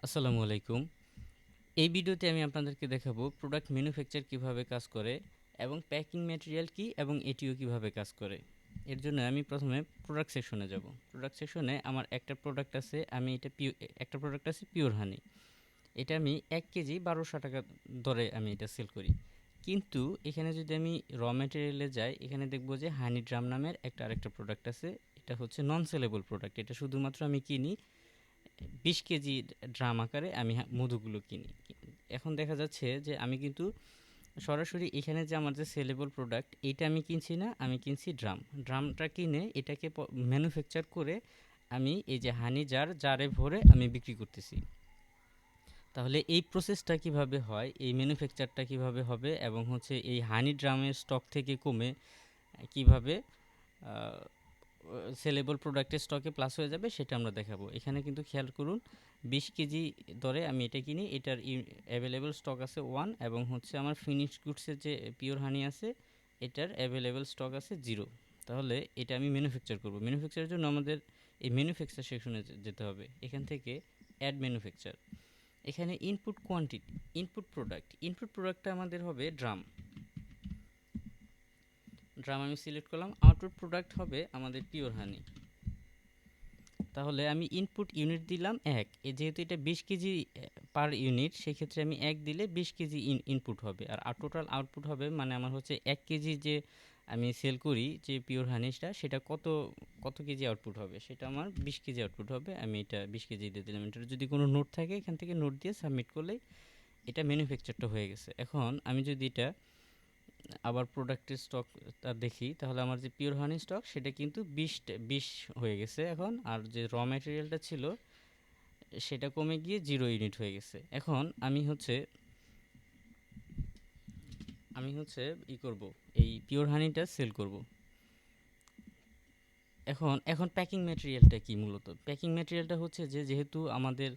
আসসালামু আলাইকুম। এই ভিডিওতে আমি আপনাদেরকে দেখাবো প্রোডাক্ট ম্যানুফ্যাকচার কিভাবে কাজ করে এবং প্যাকিং ম্যাটেরিয়াল কি এবং এটিও কিভাবে কাজ করে। এর জন্য আমি প্রথমে প্রোডাক্ট সেকশনে যাব। প্রোডাক্ট সেকশনে আমার একটা প্রোডাক্ট আছে, আমি এটা একটা প্রোডাক্ট আছে পিওর হানি। এটা আমি ১ কেজি ১২০০ টাকা দরে আমি এটা সেল করি। কিন্তু এখানে যদি আমি র ম্যাটেরিয়ালে যাই, এখানে দেখব যে হানি ড্রাম নামের আরেকটা প্রোডাক্ট আছে। এটা হচ্ছে নন সেলেবল প্রোডাক্ট। এটা শুধুমাত্র আমি কিনি ২০ কেজি ড্রাম আকারে আমি মধুগুলো কিনি। এখন দেখা যাচ্ছে যে আমি কিন্তু সরাসরি এখানে যে আমার যে সেলেবল প্রোডাক্ট এইটা আমি কিনছি না, আমি কিনছি ড্রামটা কিনে এটাকে ম্যানুফ্যাকচার করে আমি এই যে হানি জারে ভরে আমি বিক্রি করতেছি। তাহলে এই প্রসেসটা কিভাবে হয়, এই ম্যানুফ্যাকচারটা কিভাবে হবে এবং হচ্ছে এই হানি ড্রামের স্টক থেকে কমে কিভাবে সেলেবল প্রোডাক্টের স্টকে প্লাস হয়ে যাবে সেটা আমরা দেখাবো। এখানে কিন্তু খেয়াল করুন ২০ কেজি দরে আমি এটা কিনি, এটার অ্যাভেলেবল স্টক আছে 1 এবং হচ্ছে আমার ফিনিশড গুডসের যে পিওর হানি আছে এটার অ্যাভেলেবল স্টক আছে 0। তাহলে এটা আমি ম্যানুফ্যাকচার করব। ম্যানুফ্যাকচারের জন্য আমাদের এই ম্যানুফ্যাকচার সেকশনে যেতে হবে। এখান থেকে অ্যাড ম্যানুফ্যাকচার, এখানে ইনপুট কোয়ান্টিটি, ইনপুট প্রোডাক্টটা আমাদের হবে ড্রাম আমি সিলেক্ট করলাম। আউটপুট প্রোডাক্ট হবে আমাদের পিওর হানি। তাহলে আমি ইনপুট ইউনিট দিলাম ১, যেহেতু এটা ২০ কেজি পার ইউনিট, সেক্ষেত্রে আমি ১ দিলে ২০ কেজি ইনপুট হবে। আর টোটাল আউটপুট হবে মানে আমার হচ্ছে ১ কেজি যে আমি সেল করি যে পিওর হানিসটা, সেটা কত কত কেজি আউটপুট হবে, সেটা আমার ২০ কেজি আউটপুট হবে। আমি এটা ২০ কেজি দিয়ে দিলাম। এটার যদি কোনো নোট থাকে এখান থেকে নোট দিয়ে সাবমিট করলেই এটা ম্যানুফ্যাকচারটা হয়ে গেছে। এখন আমি যদি এটা আবার প্রোডাক্টের স্টকটা দেখি, তাহলে আমার যে পিওর হানি স্টক সেটা কিন্তু ২০ হয়ে গেছে এখন। আর যে র ম্যাটেরিয়ালটা ছিল সেটা কমে গিয়ে 0 ইউনিট হয়ে গেছে। এখন আমি হচ্ছে করব, এই পিওর হানিটা সেল করব। এখন প্যাকিং ম্যাটেরিয়ালটা কি? মূলত প্যাকিং ম্যাটেরিয়ালটা হচ্ছে যে, যেহেতু আমাদের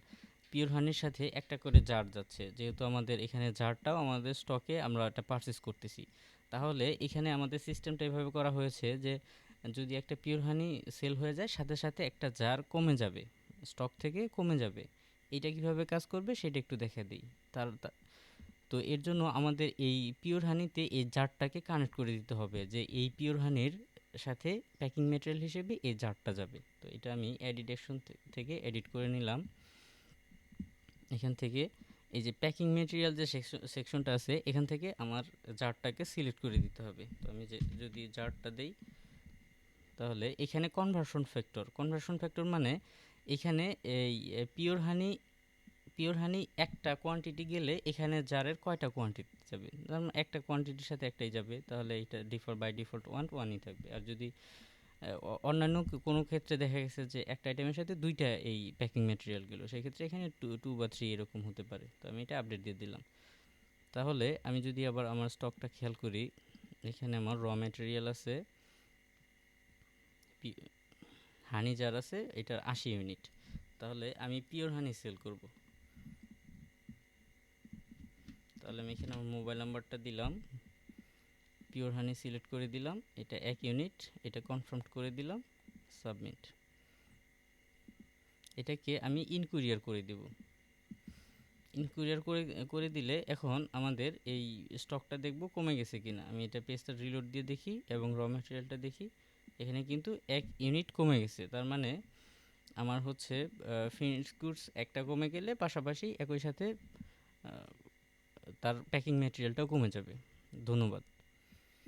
পিওর হানির সাথে একটা করে জার যাচ্ছে, যেহেতু আমাদের এখানে জারটাও আমাদের স্টকে আমরা এটা পারচেস করতেছি, তাহলে এখানে আমাদের সিস্টেমটা এভাবে করা হয়েছে যে যদি একটা পিওর হানি সেল হয়ে যায়, সাথে সাথে একটা জার কমে যাবে, স্টক থেকে কমে যাবে। এটা কিভাবে কাজ করবে সেটা একটু দেখা দিই। তো এর জন্য আমাদের এই পিওর হানিতে এই জারটাকে কানেক্ট করে দিতে হবে, যে এই পিওর হানির সাথে প্যাকিং ম্যাটেরিয়াল হিসেবে এই জারটা যাবে। তো এটা আমি এডিটেশন থেকে এডিট করে নিলাম। এখান থেকে এই যে প্যাকিং ম্যাটেরিয়াল যে সেকশনটা আছে, এখান থেকে আমার জারটাকে সিলেক্ট করে দিতে হবে। তো আমি যদি জারটা দেই, তাহলে এখানে কনভার্সন ফ্যাক্টর মানে এখানে এই পিওর হানি একটা কোয়ান্টিটি গেলে এখানে জারের কয়টা কোয়ান্টিটি যাবে, ধরুন একটা কোয়ান্টিটির সাথে একটাই যাবে, তাহলে এটা বাই ডিফল্ট ওয়ানই থাকবে। আর যদি অন্যান্য কোনো ক্ষেত্রে দেখা গেছে যে একটা আইটেমের সাথে দুইটা এই প্যাকিং ম্যাটেরিয়াল গেলো, সেক্ষেত্রে এখানে টু বা থ্রি এরকম হতে পারে। তো আমি এটা আপডেট দিয়ে দিলাম। তাহলে আমি যদি আবার আমার স্টকটা খেয়াল করি, এখানে আমার র ম্যাটেরিয়াল আছে, হানি জার আছে এটার ৮০ ইউনিট। তাহলে আমি পিওর হানি সেল করব। তাহলে আমি এখানে আমার মোবাইল নাম্বারটা দিলাম, পিওর হানি সিলেক্ট করে দিলাম, এটা ১ ইউনিট, এটা কনফার্ম করে দিলাম, সাবমিট। এটাকে আমি ইনকুরিয়ার করে দেব। ইনকুরিয়ার করে করে দিলে এখন আমাদের এই স্টকটা দেখব কমে গেছে কিনা। আমি এটা পেজটা রিলোড দিয়ে দেখি এবং র ম্যাটেরিয়ালটা দেখি, এখানে কিন্তু ১ ইউনিট কমে গেছে। তার মানে আমার হচ্ছে ফিনিশড গুডস একটা কমে গেলে পাশাপাশি একই সাথে তার প্যাকিং ম্যাটেরিয়ালটাও কমে যাবে। ধন্যবাদ।